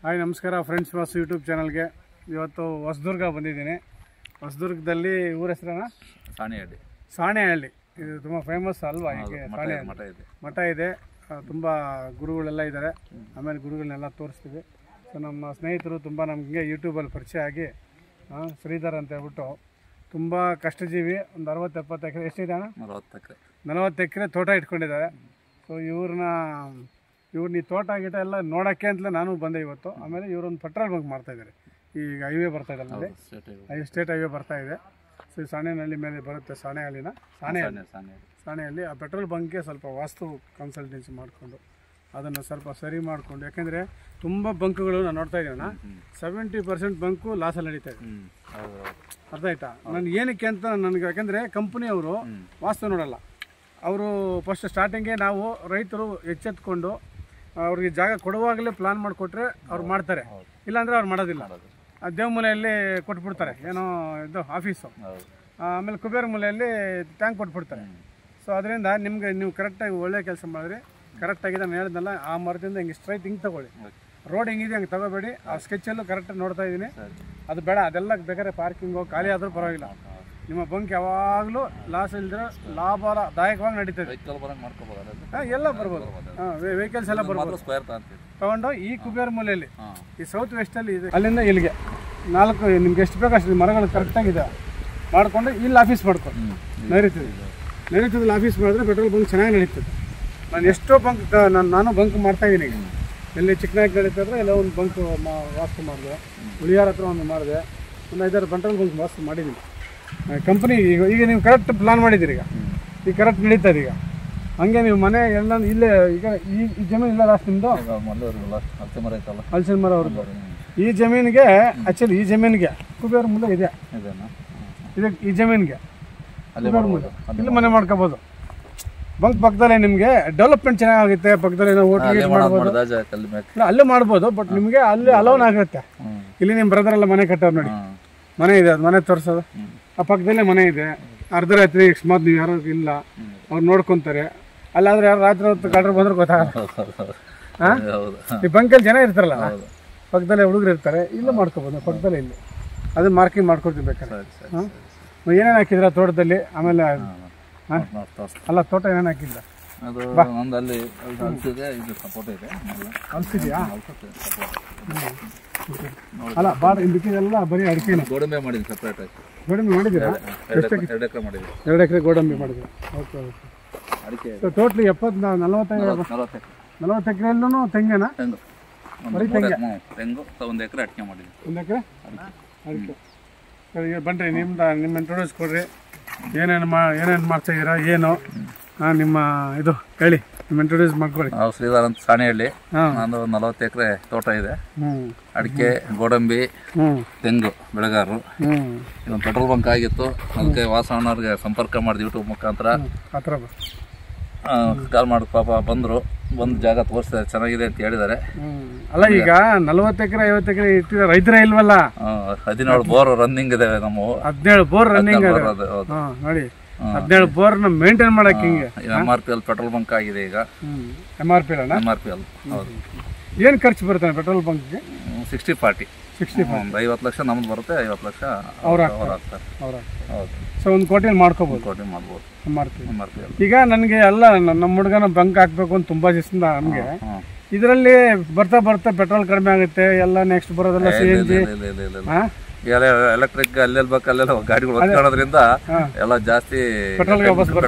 Hi ನಮಸ್ಕಾರ friends Vasu YouTube ಚಾನಲ್ಗೆ ಇವತ್ತು ಹೊಸದುರ್ಗ ಬಂದಿದ್ದೀನಿ. ಹೊಸದುರ್ಗದಲ್ಲಿ ಊರ ಹೆಸರನ್ನ ಸಾಣೆಹಳ್ಳಿ. ಇದು ತುಂಬ ಫೇಮಸ್ ಅಲ್ವಾ? ಹೀಗೆ ಮಠ ಇದೆ, ತುಂಬ ಗುರುಗಳೆಲ್ಲ ಇದ್ದಾರೆ. ಆಮೇಲೆ ಗುರುಗಳನ್ನೆಲ್ಲ ತೋರಿಸ್ತೀವಿ. ಸೊ ನಮ್ಮ ಸ್ನೇಹಿತರು ತುಂಬ ನಮಗೆ ಯೂಟ್ಯೂಬಲ್ಲಿ ಪರಿಚಯ ಆಗಿ ಶ್ರೀಧರ್ ಅಂತ ಹೇಳ್ಬಿಟ್ಟು ತುಂಬ ಕಷ್ಟಜೀವಿ. ಒಂದು 60-70 ಎಕರೆ ಎಷ್ಟಿದೆ ಅಣ್ಣ? 40 ಎಕರೆ ತೋಟ ಇಟ್ಕೊಂಡಿದ್ದಾರೆ. ಸೊ ಇವ್ರನ್ನ ಈ ತೋಟ ಗೀಟ ಎಲ್ಲ ನೋಡೋಕ್ಕೆ ಅಂತಲೇ ನಾನು ಬಂದೆ ಇವತ್ತು. ಆಮೇಲೆ ಇವರೊಂದು ಪೆಟ್ರೋಲ್ ಬಂಕ್ ಮಾಡ್ತಾಯಿದ್ದಾರೆ. ಈಗ ಹೈವೇ ಬರ್ತಾ ಇದೆ, ನಮ್ಮಲ್ಲಿ ಸ್ಟೇಟ್ ಹೈವೇ ಬರ್ತಾ ಇದೆ. ಸೊ ಸಾಣೆಹಳ್ಳಿ ಮೇಲೆ ಬರುತ್ತೆ, ಸಾಣೆಹಳ್ಳಿ. ಆ ಪೆಟ್ರೋಲ್ ಬಂಕ್ಗೆ ಸ್ವಲ್ಪ ವಾಸ್ತು ಕನ್ಸಲ್ಟೆನ್ಸಿ ಮಾಡಿಕೊಂಡು ಅದನ್ನು ಸ್ವಲ್ಪ ಸರಿ ಮಾಡಿಕೊಂಡು, ಯಾಕೆಂದರೆ ತುಂಬ ಬಂಕ್ಗಳು ನಾನು ನೋಡ್ತಾ ಇದ್ದೀವಣ್ಣ, 70% ಬಂಕು ಲಾಸಲ್ಲಿ ನಡೀತಾ ಇದೆ. ಅರ್ಥ ಆಯ್ತಾ? ನಾನು ಏನಕ್ಕೆ ಅಂತ ನನಗೆ, ಯಾಕೆಂದರೆ ಕಂಪ್ನಿಯವರು ವಾಸ್ತು ನೋಡಲ್ಲ. ಅವರು ಫಸ್ಟ್ ಸ್ಟಾರ್ಟಿಂಗೇ ನಾವು ರೈತರು ಎಚ್ಚೆತ್ಕೊಂಡು ಅವ್ರಿಗೆ ಜಾಗ ಕೊಡುವಾಗಲೇ ಪ್ಲಾನ್ ಮಾಡಿಕೊಟ್ರೆ ಅವ್ರು ಮಾಡ್ತಾರೆ, ಇಲ್ಲಾಂದರೆ ಅವ್ರು ಮಾಡೋದಿಲ್ಲ. ದೇವಮೂಲೆಯಲ್ಲಿ ಕೊಟ್ಬಿಡ್ತಾರೆ, ಏನೋ ಇದು ಆಫೀಸು. ಆಮೇಲೆ ಕುಬೇರ ಮೂಲೆಯಲ್ಲಿ ಟ್ಯಾಂಕ್ ಕೊಟ್ಬಿಡ್ತಾರೆ. ಸೊ ಅದರಿಂದ ನಿಮಗೆ ನೀವು ಕರೆಕ್ಟಾಗಿ ಒಳ್ಳೆ ಕೆಲಸ ಮಾಡಿದ್ರೆ ಕರೆಕ್ಟಾಗಿದೆ. ನಾನು ಹೇಳಿದ್ನಲ್ಲ, ಆ ಮರದಿಂದ ಹಿಂಗೆ ಸ್ಟ್ರೈಟ್ ಹಿಂಗೆ ತೊಗೊಳ್ಳಿ, ರೋಡ್ ಹೆಂಗಿದೆ ಹಂಗೆ ತಗೋಬೇಡಿ. ಆ ಸ್ಕೆಚ್ಚಲ್ಲೂ ಕರೆಕ್ಟಾಗಿ ನೋಡ್ತಾ ಇದ್ದೀನಿ. ಅದು ಬೇಡ, ಅದೆಲ್ಲ ಬೇಕಾದ್ರೆ ಪಾರ್ಕಿಂಗು ಖಾಲಿ ಆದರೂ ಪರವಾಗಿಲ್ಲ. ನಿಮ್ಮ ಬಂಕ್ ಯಾವಾಗಲೂ ಲಾಸ್ ಇಲ್ದಿರೋ ಲಾಭದಾಯಕವಾಗಿ ನಡೀತದೆ. ಎಲ್ಲ ಬರ್ಬೋದು, ವೆಹಿಕಲ್ಸ್ ಎಲ್ಲ ಬರ್ಬೋದು. ತಗೊಂಡು ಈ ಕುಬೇರ ಮೂಲೆಯಲ್ಲಿ, ಈ ಸೌತ್ ವೆಸ್ಟಲ್ಲಿ ಇದೆ, ಅಲ್ಲಿಂದ ಇಲ್ಲಿಗೆ 4 ನಿಮ್ಗೆ ಎಷ್ಟು ಬೇಕು ಅಷ್ಟು ಮರಗಳು ಕರೆಕ್ಟಾಗಿದೆ ಮಾಡಿಕೊಂಡು ಇಲ್ಲಿ ಆಫೀಸ್ ಮಾಡ್ಕೊಂಡು ನೈಋತ್ಯದಲ್ಲಿ ಆಫೀಸ್ ಮಾಡಿದ್ರೆ ಪೆಟ್ರೋಲ್ ಬಂಕ್ ಚೆನ್ನಾಗಿ ನಡೀತದೆ. ನಾನು ಎಷ್ಟೋ ಬಂಕ್ ನಾನು ಬಂಕ್ ಮಾಡ್ತಾಯಿದ್ದೀನಿ. ಈಗ ಎಲ್ಲಿ ಚಿಕ್ಕನಾಗಿ ನಡೀತಿದ್ರೆ ಎಲ್ಲ ಒಂದು ಬಂಕ್ ವಾಸ್ತು ಮಾಡಿದೆ, ಹುಳಿಯಾರ ಹತ್ರ ಒಂದು ಮಾಡಿದೆ, ಒಂದು 5-6 ಪೆಟ್ರೋಲ್ ಬಂಕ್ ವಾಸ್ತು ಮಾಡಿದ್ದೀನಿ. ಕಂಪ್ನಿ ಈಗ ನೀವು ಕರೆಕ್ಟ್ ಪ್ಲಾನ್ ಮಾಡಿದ್ದೀರಿ, ಈಗ ಕರೆಕ್ಟ್ ನಡೀತದೆ. ಈಗ ಹಂಗೆ ನೀವು ಮನೆ ಎಲ್ಲ ಇಲ್ಲೇ, ಈಗ ಈ ಜಮೀನು ಇಲ್ಲ ಲಾಸ್ಟ್ ನಿಮ್ಮದು ಹಲಸಿನ ಮರ ಅವ್ರದ್ದು. ಈ ಜಮೀನಿಗೆ ಆ್ಯಕ್ಚುಲಿ ಈ ಜಮೀನಿಗೆ ಕುಬೇರ ಮೂಲ ಇದೆ, ಈ ಜಮೀನಿಗೆ ಇಲ್ಲಿ ಮನೆ ಮಾಡ್ಕೋಬೋದು. ಬಂಕ್ ಪಕ್ಕದಲ್ಲೇ ನಿಮಗೆ ಡೆವಲಪ್ಮೆಂಟ್ ಚೆನ್ನಾಗುತ್ತೆ. ಪಕ್ಕದಲ್ಲಿ ನಾವು ಹೋಟೆಲ್ ಮಾಡ್ಬೋದು, ಅಲ್ಲೇ ಮಾಡ್ಬೋದು. ಬಟ್ ನಿಮಗೆ ಅಲ್ಲಿ ಅಲೋನ್ ಆಗುತ್ತೆ. ಇಲ್ಲಿ ನಿಮ್ಮ ಬ್ರದರ್ ಎಲ್ಲ ಮನೆ ಕಟ್ಟೋರು ನೋಡಿ, ಮನೆ ಇದೆ, ಅದು ಮನೆ ತೋರಿಸೋದು. ಆ ಪಕ್ಕದಲ್ಲೇ ಮನೆ ಇದೆ. ಅರ್ಧರಾತ್ರಿ ಅಕಸ್ಮಾತ್ ನೀವು ಯಾರು ಇಲ್ಲ, ಅವ್ರು ನೋಡ್ಕೊತಾರೆ. ಅಲ್ಲಾದ್ರೆ ಯಾರು ರಾತ್ರಿ ಹೊತ್ತು ಗಾಡ್ರು ಬಂದ್ರೆ ಗೊತ್ತಾಗಲ್ಲ. ಈ ಬಂಕಲ್ಲಿ ಜನ ಇರ್ತಾರಲ್ಲ, ಪಕ್ಕದಲ್ಲೇ ಹುಡುಗರು ಇರ್ತಾರೆ, ಇಲ್ಲೇ ಮಾಡ್ಕೊಬೋದು. ಪಕ್ಕದಲ್ಲೇ ಇಲ್ಲಿ ಅದನ್ನ ಮಾರ್ಕಿಂಗ್ ಮಾಡ್ಕೊಡ್ತೀವಿ ಬೇಕಾದ್ರೆ. ಏನೇನು ಹಾಕಿದ್ರ ತೋಟದಲ್ಲಿ? ಆಮೇಲೆ ಅಲ್ಲ, ತೋಟ ಏನೇನು ಹಾಕಿಲ್ಲ? ಹಲ್ಸಿದೆಯಾ? ಅಲ್ಲ, ಬಿಕ್ಕಿದೆಲ್ಲ ಬರೀ ಅಡಿಕೆನ ಗೋಡಂಬಿ ಮಾಡಿದ್ದೀನಿ. ಸಪ್ರೇಟ್ ಆಗಿ ಗೋಡಂಬಿ ಮಾಡಿದ್ದೀರಾ? 2 ಎಕರೆ ಗೋಡಂಬಿ ಮಾಡಿದ್ದೀರಾ? Okay okay. So totally 40 ಎಕರೆಯಲ್ಲೂ ತೆಂಗೇನಾ? ಬರೀ ತೆಂಗು, 1 ಎಕರೆ ಅಡಿಕೆ ಮಾಡಿದ್ದೀನಿ. 1 ಎಕರೆ ಅಡಿಕೆ. ಸರಿ, ಬನ್ನಿರಿ, ನಿಮ್ಮ ಇಂಟ್ರೊಡ್ಯೂಸ್ ಕೊಡ್ರಿ. ಏನೇನು ಮಾಡ್ತಾಯಿದ್ದೀರಾ, ಏನು ನಿಮ್ಮ ಇದು ಹೇಳಿ, ನಿಮ್ಮ ಇಂಟ್ರೊಡ್ಯೂಸ್ ಮಾಡ್ಕೊಳ್ಳಿ. ನಾವು ಶ್ರೀಧರ್ ಅಂತ ಸಾಣೆಹಳ್ಳಿ. ನಾನು 40 ಎಕರೆ ತೋಟ ಇದೆ. ಅಡಿಕೆ, ಗೋಡಂಬಿ, ತೆಂಗು ಬೆಳೆಗಾರರು. ಇದೊಂದು ಪೆಟ್ರೋಲ್ ಬಂಕ್ ಆಗಿತ್ತು, ಅದಕ್ಕೆ ವಾಸಣ್ಣವ್ರಿಗೆ ಸಂಪರ್ಕ ಮಾಡಿದ್ವಿ ಯೂಟ್ಯೂಬ್ ಮುಖಾಂತರ. ಕಾಲ್ ಮಾಡಿ ಪಾಪ ಬಂದರು, ಬಂದು ಜಾಗ ತೋರಿಸ್ತಾರೆ, ಚೆನ್ನಾಗಿದೆ ಅಂತ ಹೇಳಿದ್ದಾರೆ. ಅಲ್ಲ, ಈಗ 40 ಎಕರೆ 50 ಎಕರೆ ಇಟ್ಟಿದ್ದಾರೆ, ರೈತರೇ ಇಲ್ವಲ್ಲ? 17 ಬೋರ್ ರನ್ನಿಂಗ್ ಇದೆ ನಮ್ಮ. 17 ಬೋರ್ ರನ್ನಿಂಗ್ ಇದೆ ನೋಡಿ. 17 ಬೋರ್ನ ಮೇಂಟೈನ್ ಮಾಡಕ್ಕೆ ಹಿಂಗೆ MRPL ಪೆಟ್ರೋಲ್ ಬಂಕ್ ಆಗಿದೆ ಈಗ. MRPL ಹೌದು. ಏನು ಖರ್ಚು ಬರುತ್ತೆ ಪೆಟ್ರೋಲ್ ಬಂಕ್ಗೆ? 60-40. 50 ಲಕ್ಷ ನಮ್ದು ಬರುತ್ತೆ, 50 ಲಕ್ಷ ಅವ್ರು ಹಾಕ್ತಾರೆ. ಹೌದು. ಸೊ 1 ಕೋಟಿ ಮಾಡ್ಕೋಬೋದು. MRPL. ಈಗ ನನಗೆ ಎಲ್ಲ ನಮ್ಮ ಹುಡುಗನ ಬಂಕ್ ಹಾಕ್ಬೇಕು ಅಂತ ತುಂಬಾ ದಿವಸದಿಂದ ನಮಗೆ. ಇದರಲ್ಲಿ ಬರ್ತಾ ಪೆಟ್ರೋಲ್ ಕಡಿಮೆ ಆಗುತ್ತೆ, ಎಲ್ಲ ನೆಕ್ಸ್ಟ್ ಬರೋದೆಲ್ಲ CNG, ಎಲೆಕ್ಟ್ರಿಕ್ ಅಲ್ಲೆಲ್ಲಿ ಬೇಕು ಅಲ್ಲೆಲ್ಲ ಗಾಡಿಗಳು ಹೊತ್ಕೊಳ್ಳೋದ್ರಿಂದ ಎಲ್ಲ ಜಾಸ್ತಿ ಪೆಟ್ರೋಲ್ಗೆ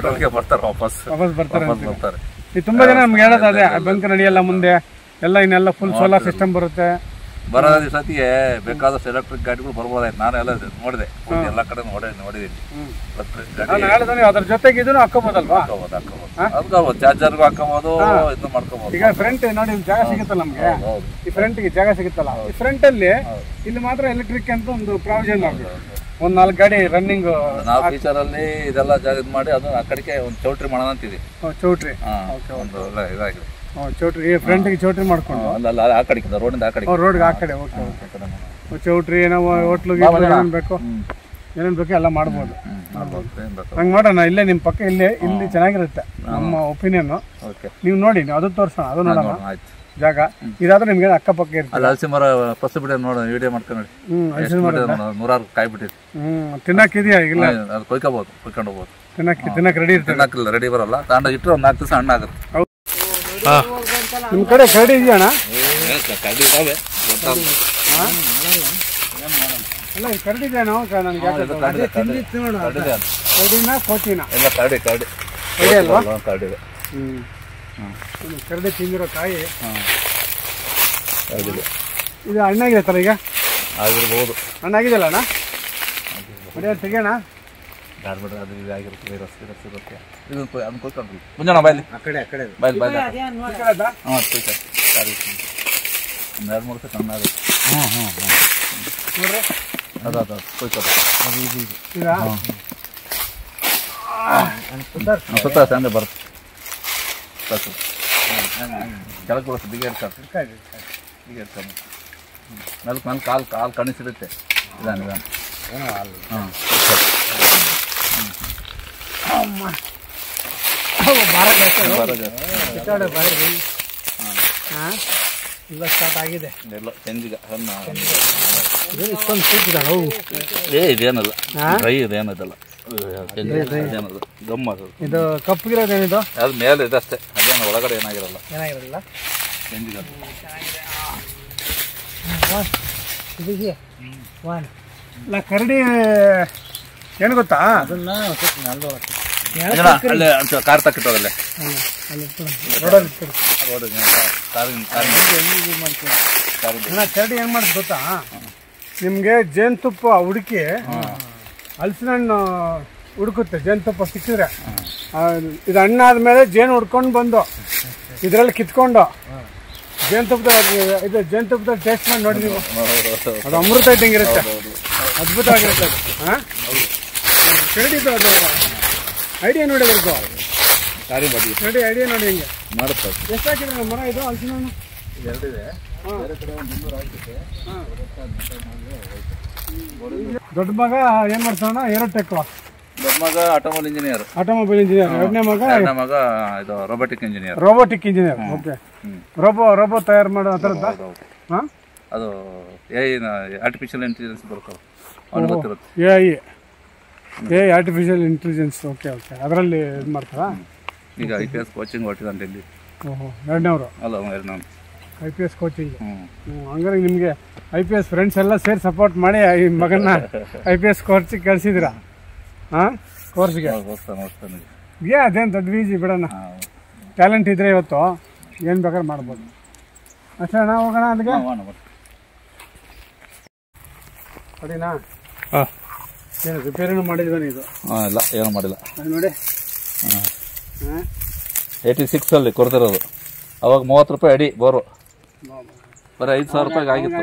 ಬರ್ತಾರೆ. ಈ ತುಂಬಾ ಜನ ನಮ್ಗೆ ಹೇಳೋದು ಅದೇ, ಬಂಕ್ ನಡೆಯಲ್ಲ ಮುಂದೆ, ಎಲ್ಲ ಇನ್ನೆಲ್ಲ ಫುಲ್ ಸೋಲಾರ್ ಸಿಸ್ಟಮ್ ಬರುತ್ತೆ. ಬರೋದ್ರ ಸತಿಗೆ ಬೇಕಾದಷ್ಟು ಎಲೆಕ್ಟ್ರಿಕ್ ಗಾಡಿಗಳು ಬರ್ಬೋದಾಯ್ತು. ನಾನು ಎಲ್ಲ ನೋಡಿದೆ, ಎಲ್ಲ ಕಡೆ ನೋಡಿದ್ದೀನಿ. ಅದ್ರ ಜೊತೆಗೆ ಇದನ್ನು ಹಾಕೋಬೋದಲ್ವಾ? ಹಾಕೋಬೋದು, ಚಾರ್ಜರ್ಗೂ ಹಾಕೋಬೋದು, ಇದನ್ನ ಮಾಡ್ಕೋಬೋದು. ಈಗ ಫ್ರಂಟ್ ನೋಡಿ ಜಾಗ ಸಿಗುತ್ತಲ್ಲ ನಮ್ಗೆ, ಈ ಫ್ರಂಟ್ಗೆ ಜಾಗ ಸಿಗುತ್ತಲ್ಲ, ಈ ಫ್ರಂಟ್ ಅಲ್ಲಿ ಇಲ್ಲಿ ಮಾತ್ರ ಎಲೆಕ್ಟ್ರಿಕ್ ಅಂತ ಒಂದು ಪ್ರಾವಿಷನ್ ಮಾಡ್ಬೇಕು. 1-4 ಗಾಡಿ ರನ್ನಿಂಗ್. ನಾವು ಫ್ಯೂಚರ್ ಅಲ್ಲಿ ಇದೆಲ್ಲ ಜಾಗ ಇದು ಮಾಡಿ ಅದು ಆ ಕಡೆಗೆ ಒಂದು ಚೌಟ್ರಿ ಮಾಡೋಣ ಅಂತಿದ್ವಿ. ಚೌಟ್ರಿ ಒಂದು ಇದಾಗಿದೆ. ಚೌಟ್ರಿ ಫ್ರಂಟ್ಗೆ ಚೌಟ್ರಿ ಮಾಡ್ಕೊಂಡು ಅಲ್ಲ ಆ ಕಡೆ ರೋಡಿಂದ ಆ ಕಡೆ, ರೋಡ್ಗೆ ಆ ಕಡೆ. ಓಕೆ. ಚೌಟ್ರಿ ಏನೋ ಹೋಟ್ಲಿಗೆ ಏನೇನು ಬೇಕು ಎಲ್ಲ ಮಾಡ್ಬೋದು. ಹಂಗೆ ಮಾಡೋಣ. ಇಲ್ಲೇ ನಿಮ್ಮ ಪಕ್ಕ ಇಲ್ಲಿ ಚೆನ್ನಾಗಿರುತ್ತೆ ನಮ್ಮ ಒಪಿನಿಯನ್. ನೀವು ನೋಡಿ, ಅದು ತೋರಿಸೋಣ, ಅದು ನೋಡೋಣ. ಜಾಗ. ಇದಾದ್ರೆ ನಿಮ್ಗೆ ಅಕ್ಕಪಕ್ಕ ಇರ್ತದೆ. ಅಲ್ಲಿ ಹಲಸಿ ಮರ ಫಸ್ಟ್ ಬಿಡ ನೋಡಿ ವಿಡಿಯೋ ಮಾಡ್ಕೊಂಡು ನೋಡಿ. ಹಲಸಿನ ಮರ 106 ಕಾಯಿ ಬಿಟ್ಟಿದೆ. ತಿನ್ನಕ್ಕಿದೆಯಾ? ಇಲ್ಲ, ಅದು ಕೊಯ್ಕೋಬಹುದು, ಕೊಯ್ಕೊಂಡು ಹೋಗ್ಬೋದು. ತಿನ್ನಕ್ಕೆ ರೆಡಿ ಇರ್ತದೆ. ತಿನ್ನಕ್ಕಿಲ್ಲ, ರೆಡಿ ಬರಲ್ಲ. ತಾಂಡ ಇಟ್ಟರೆ ಒಂದು 4 ದಿವಸ ಹಣ್ಣಾಗುತ್ತೆ. ನಿಮ್ಮ ಕಡೆ ಕರಡಿ ಇದೆಯಣ್ಣ? ಕರಡಿ ಇದಾವೆ. ಅಲ್ಲ, ಈ ಕರಡಿ ಇದೆ. ನನಗೆ ಕರಡಿನ ಕೋತಿನ ಎಲ್ಲ ಕರಡಿ ಕರಡಿ ಕರಡಿ ಅಲ್ವಾ? ಕರಡಿ ಇದೆ. ಕರಡಿ ತಿಂದಿರೋ ಕಾಯಿ ಕರಡಿ ಇದೆ. ಇದು ಹಣ್ಣಾಗಿದೆ ತರ ಈಗ? ಆಗಿರ್ಬೋದು. ಹಣ್ಣಾಗಿದೆಯಲ್ಲ ಅಣ್ಣ? ತೆಗಿಯೋಣ. ಗಾರ್ಬಿಟ್ರೆ ಅದು ಇದಾಗಿರುತ್ತೆ, ವೈರಸ್ ಇರುತ್ತೆ. ಇದನ್ನು ಅದನ್ನು ಕೊಯ್ಕೊಂಡು ಮುಂಜಾನೆ ಬಾಯ್ಲಿ ಬಾಯ್ಲಿ ಬಾಯ್ಲಿ. ಹಾಂ, ಕೊಯ್ತಾರೆ. ಒಂದು 2-3 ದಿವಸ ಕಣ್ಣಾಗುತ್ತೆ. ನೋಡ್ರಿ, ಅದು ಕೊಯ್ಕೋದು. ಅದು ಇದು ಸುತ್ತ ಹಂಗೆ ಬರುತ್ತೆ. ಕೆಳಗೆ ಬರುತ್ತೆ, ಬಿಗಿ ಇರ್ತಾರೆ. ಬಿಗಿ ಇರ್ತಾರೆ. ಮೇಲೆ ಕಾಲು ಕಣಿಸಿರುತ್ತೆ. ನಿಧಾನ. ಹಾಂ, ಇಲ್ಲ ಸ್ಟಾರ್ಟ್ ಆಗಿದೆ. ಎಲ್ಲ ಚೆಂಜಿಗೆ ಇಷ್ಟೊಂದು ಸೂಚಿದಾಳು. ಇದೇನಲ್ಲ, ಡ್ರೈ ಇದೇನದಲ್ಲ, ಇದೇನದು ಗಮ್ಮ. ಅದು ಇದು ಕಪ್ಪಗಿರೋದೇನಿದು? ಅದು ಮೇಲೆ ಇದಷ್ಟೇ, ಅದೇನು ಒಳಗಡೆ ಏನಾಗಿರಲ್ಲ. ಚೆಂಜಿಗೆ ಇಲ್ಲ, ಕರಡಿ ಏನು ಗೊತ್ತಾ? ಅದನ್ನ ಅಲ್ಲೇ ಕಾರ್ ತಕ್ಕಿಟ್ಟೋಗಲ್ಲೇ ಕರಡಿ ಏನು ಮಾಡುತ್ತೆ ಗೊತ್ತಾ? ನಿಮಗೆ ಜೇನುತುಪ್ಪ ಹುಡುಕಿ ಹಲಸಿನ ಹಣ್ಣು ಹುಡುಕುತ್ತೆ. ಜೇನುತುಪ್ಪ ಸಿಕ್ಕಿದ್ರೆ ಇದು ಹಣ್ಣಾದ್ಮೇಲೆ ಜೇನು ಹುಡ್ಕೊಂಡು ಬಂದು ಇದರಲ್ಲಿ ಕಿತ್ಕೊಂಡು ಜೇನುತುಪ್ಪದಲ್ಲಿ ಟೇಸ್ಟ್ ಮಾಡಿ ನೋಡಿ ನೀವು. ಅದು ಅಮೃತ ಇದ್ದಂಗಿರುತ್ತೆ, ಅದ್ಭುತವಾಗಿರುತ್ತೆ ಅದು. ಕರಡಿದ್ದು ಅದು ಐಡಿಯಾ ನೋಡಿ ಬರ್ಕೋ. ಕರಡಿ ಐಡಿಯಾ ನೋಡಿ ಹಿಂಗೆ ಮಾಡುತ್ತೆ. ಎಷ್ಟು ಹಾಕಿದ್ರೆ ಮರ ಇದು ಹಲಸಿನ ಹಣ್ಣು? ಎರಡಿದೆ. ದೊಡ್ಡ ಮಗ ಏನ್ ಮಾಡ್ತಾನ? ಏರೋಟೆಕ್. ದೊಡ್ಡ ಮಗ ಆಟೋಮೊಬೈಲ್ ಇಂಜಿನಿಯರ್. ಎರಡನೇ ಮಗ ಇದು ರೋಬೋಟಿಕ್ ಇಂಜಿನಿಯರ್. ಓಕೆ. ರೋಬೋ ತಯಾರು ಮಾಡೋ ಆ ಥರದ್ದು. ಅದು ಆರ್ಟಿಫಿಷಿಯಲ್ ಇಂಟೆಲಿಜೆನ್ಸ್ ಬರ್ತಾರೆ, ಅವ್ನಿಗೆ ಗೊತ್ತಿರುತ್ತೆ. AI artificial intelligence. ಓಕೆ. ಅದರಲ್ಲಿ ಇದು ಮಾಡ್ತಾರಾ? ಈಗ IPS ಕೋಚಿಂಗ್ ಹೊಟ್ಟಿದ್ದಾನೆ ಡೆಲ್ಲಿ. ಎರಡನೇವರು ಅಲ್ಲ, ಎರಡನೇವ್ರು IPS ಕೋಚಿಂಗ್. ಹಂಗಾರೆ ನಿಮಗೆ IPS ಫ್ರೆಂಡ್ಸ್ ಎಲ್ಲ ಸೇರಿ ಸಪೋರ್ಟ್ ಮಾಡಿ ಈ ಮಗನ್ನ IPS ಕೋರ್ಸಿಗೆ ಕಳಿಸಿದಿರಾ? ಕೋರ್ಸ್ಗೆ ಅದೇನು ದೊಡ್ಡ ಈಜಿ ಬಿಡೋಣ. ಟ್ಯಾಲೆಂಟ್ ಇದ್ರೆ ಇವತ್ತು ಏನು ಬೇಕಾದ್ರೆ ಮಾಡ್ಬೋದು. ಅಷ್ಟೇ ಅಣ್ಣ, ಹೋಗೋಣ ಅದಕ್ಕೆ. ಅದೇನಾ? ಏನು ರಿಪೇರಿನೂ ಮಾಡಿದ್ವಿ ಇದು? ಇಲ್ಲ, ಏನು ಮಾಡಿಲ್ಲ ನೋಡಿ. 86 ಕೊಡ್ತಿರೋದು. ಅವಾಗ 30 ರೂಪಾಯಿ ಅಡಿ ಬೋರು, ಬರೀ 5,000 ರೂಪಾಯಿಗೆ ಆಗಿತ್ತು.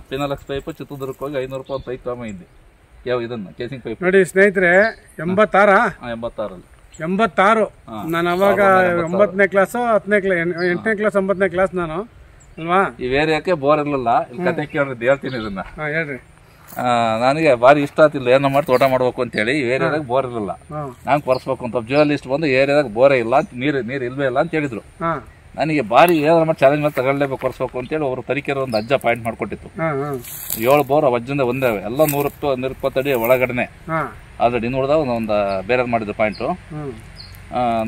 ಪಿನಲಕ್ಸ್ ಪೈಪ್ ಚಿತ್ರದುರ್ಗಕ್ಕೆ ಹೋಗಿ 500 ರೂಪಾಯಿ ಪೈಪ್ ತಗೊಂಡಿದ್ದೆ. ಯಾವ ಇದನ್ನು ಕೇಸಿಂಗ್ ಪೈಪ್ ನೋಡಿ ಸ್ನೇಹಿತರೆ. 86 86 ನಾನು ಅವಾಗ 9ನೇ ಕ್ಲಾಸು 8ನೇ ಕ್ಲಾಸ್ 9ನೇ ಕ್ಲಾಸ್ ನಾನು ಅಲ್ವಾ. ಈ ಏರಿಯಾಕ್ಕೆ ಬೋರ್ ಇರಲಿಲ್ಲ. ಇಲ್ಲಿ ಕತೆ ಕೇಳಿದ್ದು ಹೇಳ್ತೀನಿ ಇದನ್ನ. ಹೇಳ್ರಿ. ನನಗೆ ಭಾರಿ ಇಷ್ಟ ಆತಿಲ್ಲ, ಏನೋ ಮಾಡಿ ತೋಟ ಮಾಡ್ಬೇಕು ಅಂತ ಹೇಳಿ. ಈ ಏರಿಯಾದಾಗ ಬೋರ್ ಇರಲಿಲ್ಲ, ನಂಗೆ ಕೊರ್ಸ್ಬೇಕು ಅಂತ ಜರ್ನಲಿಸ್ಟ್ ಬಂದು ಏರಿಯಾದಾಗ ಬೋರೇ ಇಲ್ಲ, ನೀರು ಇಲ್ವೇ ಇಲ್ಲ ಅಂತ ಹೇಳಿದ್ರು. ನನಗೆ ಭಾರಿ ಏನಾರ ಮಾಡಿ ಚಾಲೆಂಜ್ ಮೇಲೆ ತಗೊಳ್ಳೇಬೇಕು, ಕೊರ್ಸ್ಬೇಕು ಅಂತೇಳಿ ಅವರು ತರೀಕೆರೆ ಒಂದು ಅಜ್ಜ ಪಾಯಿಂಟ್ ಮಾಡ್ಕೊಟ್ಟಿತ್ತು. 7 ಬೋರ್ ಅಜ್ಜಂದ ಒಂದೇ, ಎಲ್ಲ 120 ಅಡಿ ಒಳಗಡೆನೆ ಆಲ್ರೆಡಿ. ಇನ್ನು ಉಳಿದ ಒಂದು ಬೇರೆ ಮಾಡಿದ್ರು ಪಾಯಿಂಟು.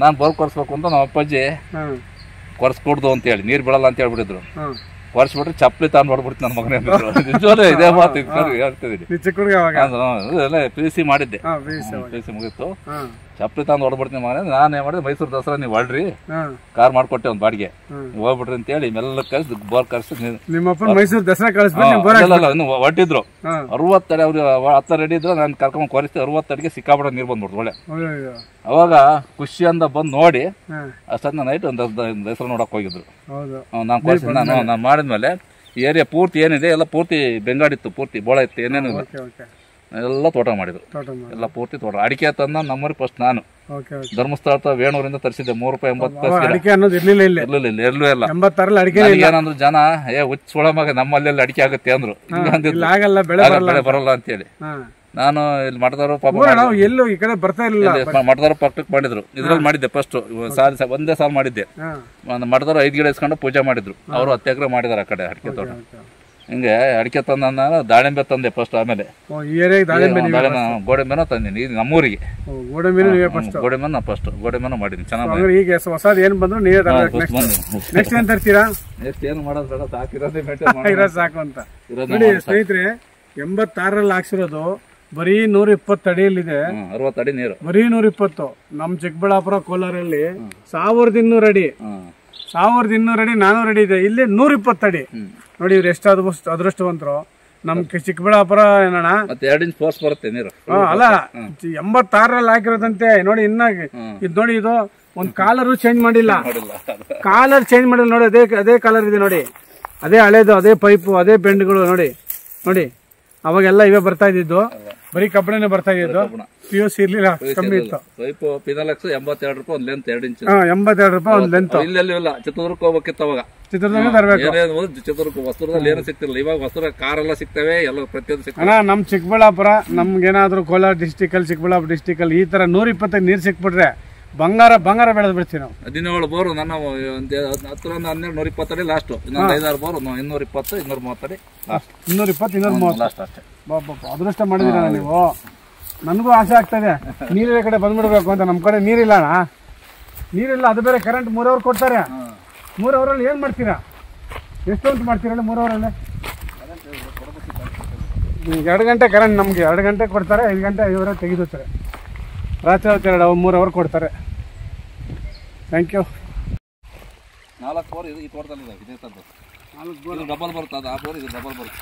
ನಾನು ಬೋರ್ ಕೊರ್ಸ್ಬೇಕು ಅಂತ ನಮ್ಮ ಅಪ್ಪಾಜಿ ಕೊರ್ಸ್ಕೊಡ್ದು ಅಂತ ಹೇಳಿ, ನೀರು ಬಿಡಲ್ಲ ಅಂತ ಹೇಳ್ಬಿಟ್ಟಿದ್ರು. ಕೊರ್ಸ್ಬಿಟ್ರೆ ಚಪ್ಪಲಿ ತಾನು ಹೊಡ್ಬಿಡ್ತು ನನ್ನ ಮಗನೇ. ನಿಜವಾಗ್ಲೂ ಇದೇ ಮಾತು ಹೇಳ್ತಿದ್ದೀನಿ. PUC ಮಾಡಿದ್ದೆ, PUC ಮುಗಿತ್ತು. ಚಪ್ಪಲಿ ತಂದು ಹೊಡ್ಬಿಡ್ತೀನಿ ಮಗನೇ. ನಾನೇ ಮಾಡಿದೆ, ಮೈಸೂರು ದಸರಾ ನೀವು ಹೊಡ್ರಿ, ಕಾರ್ ಮಾಡ್ಕೊಟ್ಟೆ ಒಂದು ಬಾಡಿಗೆ, ನೀವು ಹೋಗ್ಬಿಡ್ರಿ ಅಂತ ಹೇಳಿ ಮೆಲ್ಲ ಕಳ್ಸಿ ಬೋರ್ ಕಳ್ಸಿ. ಮೈಸೂರು ದಸರಾ ಇನ್ನು ಹೊಟ್ಟಿದ್ರು 60 ಅಡಿ. ಅವ್ರು 10 ಅಡಿ ಇದ್ರು, ನಾನು ಕರ್ಕೊಂಡ್ ಕೊರಿಸ್ತಿ 60 ಅಡಿಗೆ ಸಿಕ್ಕಾಬಿಡ ನೀರು ಬಂದ್ಬಿಡ್ತು ಒಳ್ಳೆ. ಅವಾಗ ಖುಷಿಯಿಂದ ಬಂದು ನೋಡಿ ಅಷ್ಟೊಂದು ನೈಟ್ ಒಂದು ದಸರಾ ನೋಡಕ್ ಹೋಗಿದ್ರು. ನಾನು ಕೊರಿಸಿ ನಾನು ಮಾಡಿದ್ಮೇಲೆ ಏರಿಯಾ ಪೂರ್ತಿ ಏನಿದೆ ಎಲ್ಲ ಪೂರ್ತಿ ಬೆಂಗಾಡಿತ್ತು, ಪೂರ್ತಿ ಬೋಳ ಇತ್ತು, ಏನೇನು ಇಲ್ಲ, ಎಲ್ಲ ತೋಟ ಮಾಡಿದ್ರು. ಎಲ್ಲ ಪೂರ್ತಿ ತೋಟ. ಅಡಿಕೆ ತಂದ ನಮ್ಮೂರಿ ಫಸ್ಟ್ ನಾನು ಧರ್ಮಸ್ಥಳ ವೇಣೂರಿಂದ ತರಿಸಿದ್ದೆ. 3.80 ಅಡಿಕೆ ಅನ್ನೋದು ಇರ್ಲಿಲ್ಲ, ಎಲ್ಲೂ ಇಲ್ಲ. 86 ಅಡಿಕೆ ಏನಂದ್ರು ಜನ, ಹುಚ್ಚ ಮಗ ನಮ್ಮಲ್ಲೆಲ್ಲ ಅಡಿಕೆ ಆಗುತ್ತೆ ಅಂದ್ರು. ಬೆಳೆ ಬರಲ್ಲ ಅಂತೇಳಿ ನಾನು ಇಲ್ಲಿ ಮಠದವರು ಪಾಪ ನಾವು ಎಲ್ಲೂ ಈ ಕಡೆ ಬರ್ತಾ ಇರಲಿಲ್ಲ. ಮಠದವ್ರ ಪಕ್ಕಕ್ಕೆ ಮಾಡಿದ್ರು. ಇದ್ರಲ್ಲಿ ಮಾಡಿದ್ದೆ ಫಸ್ಟ್ ಒಂದೇ ಸಾಲ ಮಾಡಿದ್ದೆ. ಒಂದು ಮಠದವ್ರು 5 ಗಿಡ ಇಸ್ಕೊಂಡು ಪೂಜೆ ಮಾಡಿದ್ರು. ಅವರು 10 ಎಕರೆ ಮಾಡಿದಾರೆ ಆ ಕಡೆ ಅಡಿಕೆ ತೋಟ. ಹಿಂಗೆ ಅಡಿಕೆ ತಂದ ದಾಳಿಂಬೆ ತಂದೆ ಫಸ್ಟ್. ಆಮೇಲೆ ಗೋಡಂಬಿನ ತಂದಿನಿ ಇದು ನಮ್ಮೂರಿಗೆ. ಗೋಡಂಬಿನ ನಾ ಫಸ್ಟ್ ಗೋಡಂಬಿನ ಮಾಡಿದ್ದೀನಿ ಚೆನ್ನಾಗಿ. ಈಗ ಹೊಸದು ಏನು ಬಂದ್ರು ನೀವೇ ನೆಕ್ಸ್ಟ್ ಏನ್ ತರ್ತೀರಾ? ನೆಕ್ಸ್ಟ್ ಏನು ಮಾಡೋದು ಬೇಡ, ಸಾಕಿರೋದೇ ಸಾಕು ಅಂತ. ನೋಡಿ ಸ್ನೇಹಿತರೆ, 86ರಲ್ಲಿ ಹಾಕ್ಸಿರೋದು ಬರೀ 120 ಅಡಿಯಲ್ಲಿದೆ. 60 ಅಡಿ ನೀರು ಬರೀ 120. ನಮ್ ಚಿಕ್ಕಬಳ್ಳಾಪುರ ಕೋಲಾರಲ್ಲಿ 1200 ಅಡಿ, 1200 ಅಡಿ 400 ಅಡಿ ಇದೆ. ಇಲ್ಲಿ 120 ಅಡಿ. ನೋಡಿ ಇವ್ರು ಎಷ್ಟು ಅದೃಷ್ಟವಂತರು. ನಮ್ ಚಿಕ್ಕಬಳ್ಳಾಪುರ ಏನಣ್ಣ 2 ಇಂಚ್ ಫೋರ್ಸ್ ಬರುತ್ತೆ ನೀರು. ಅಲ್ಲ 86ರಲ್ಲಿ ಹಾಕಿರೋದಂತೆ. ನೋಡಿ ಇನ್ನ ಇದು ನೋಡಿ, ಇದು ಒಂದ್ ಕಾಲರು ಚೇಂಜ್ ಮಾಡಿಲ್ಲ, ಕಾಲರ್ ಚೇಂಜ್ ಮಾಡಿಲ್ಲ. ನೋಡಿ ಅದೇ ಕಾಲರ್ ಇದೆ ನೋಡಿ, ಅದೇ ಹಳೇದು, ಅದೇ ಪೈಪು, ಅದೇ ಬೆಂಡ್ಗಳು. ನೋಡಿ ನೋಡಿ ಅವಾಗೆಲ್ಲ ಇವೇ ಬರ್ತಾ ಇದ್ದಿದ್ದು, ಬರೀ ಕಬ್ಬಣನೇ ಬರ್ತಾ ಇದ್ದು. PUC ಇರ್ಲಿಲ್ಲ, ಕಮ್ಮಿ ಇತ್ತು. ಪೈಪು ಪಿನಾಲೆಕ್ಸ್ 82 ರೂಪಾಯಿ ಒಂದು ಲೆಂತ್, 2 ಇಂಚ್. 82 ರೂಪಾಯಿ ಒಂದು ಲೆಂತ್. ಇಲ್ಲ ಚಿತ್ರದುರ್ಗ ಹೋಗ್ಬೇಕಿತ್ತು ಅವಾಗ. ಚಿತ್ರದುರ್ಗ ತರಬೇಕು. ಚಿತ್ರದುರ್ಗ ಹೊಸದುರ್ಗದಲ್ಲಿ ಏನು ಸಿಗ್ತಿಲ್ಲ. ಇವಾಗ ಹೊಸದುರ್ಗ ಕಾರೆಲ್ಲ ಸಿಗ್ತವೆ, ಎಲ್ಲ ಪ್ರತಿಯೊಂದು ಸಿಗ್ತವೆ. ನಮ್ ಚಿಕ್ಕಬಳ್ಳಾಪುರ, ನಮ್ಗೇನಾದ್ರೂ ಕೋಲಾರ ಡಿಸ್ಟಿಕ್ ಅಲ್ಲಿ, ಚಿಕ್ಕಬಳ್ಳಾಪುರ ಡಿಸ್ಟಿಕ್ ಅಲ್ಲಿ ಈ ತರ 120 ನೀರ್ ಸಿಕ್ಬಿಟ್ರೆ ಬಂಗಾರ ಬೆಳೆದ್ ಬಿಡ್ತೀವಿ ನಾವು. 17 ಬೋರು ನನ್ನ 10 12 120 ಅಡಿ ಲಾಸ್ಟ್. ಇನ್ನೊಂದು 5-6 ಬೋರು 220 230 ಅಡಿ ಲಾಸ್ಟ್. 220 230 ಲಾಸ್ಟ್ ಅಷ್ಟೇ. ಅದೃಷ್ಟ ಮಾಡಿದಿರ ನೀವು. ನನಗೂ ಆಸೆ ಆಗ್ತದೆ ನೀರಿನ ಕಡೆ ಬಂದ್ಬಿಡ್ಬೇಕು ಅಂತ. ನಮ್ ಕಡೆ ನೀರಿಲ್ಲ ಅಣ್ಣ, ನೀರಿಲ್ಲ. ಅದು ಬೇರೆ ಕರೆಂಟ್ 3 ಅವರ್ ಕೊಡ್ತಾರೆ. 3 ಅವರಲ್ಲಿ ಏನ್ ಮಾಡ್ತೀರಾ? ಎಷ್ಟು ಅಂತ ಮಾಡ್ತೀರಲ್ಲ 3 ಅವರಲ್ಲಿ? 2 ಗಂಟೆ ಕರೆಂಟ್ ನಮ್ಗೆ 2 ಗಂಟೆ ಕೊಡ್ತಾರೆ, 5 ಗಂಟೆ 5 ಅವರ್ ತೆಗೆದುತ್ತಾರೆ. ರಾತ್ರಿ ಹೊತ್ತು 3 ಅವರ್ ಕೊಡ್ತಾರೆ. Thank you. 4 ಬೋರ್ ಇದು ಈ ತೋಟದಲ್ಲಿ ಇದೆ. ಇದೇ ತದ್ದು 4 ಬೋರ್ ಡಬಲ್ ಬರುತ್ತೆ. ಅದು ಆ ಬೋರ್ ಇದು ಡಬಲ್ ಬರುತ್ತೆ.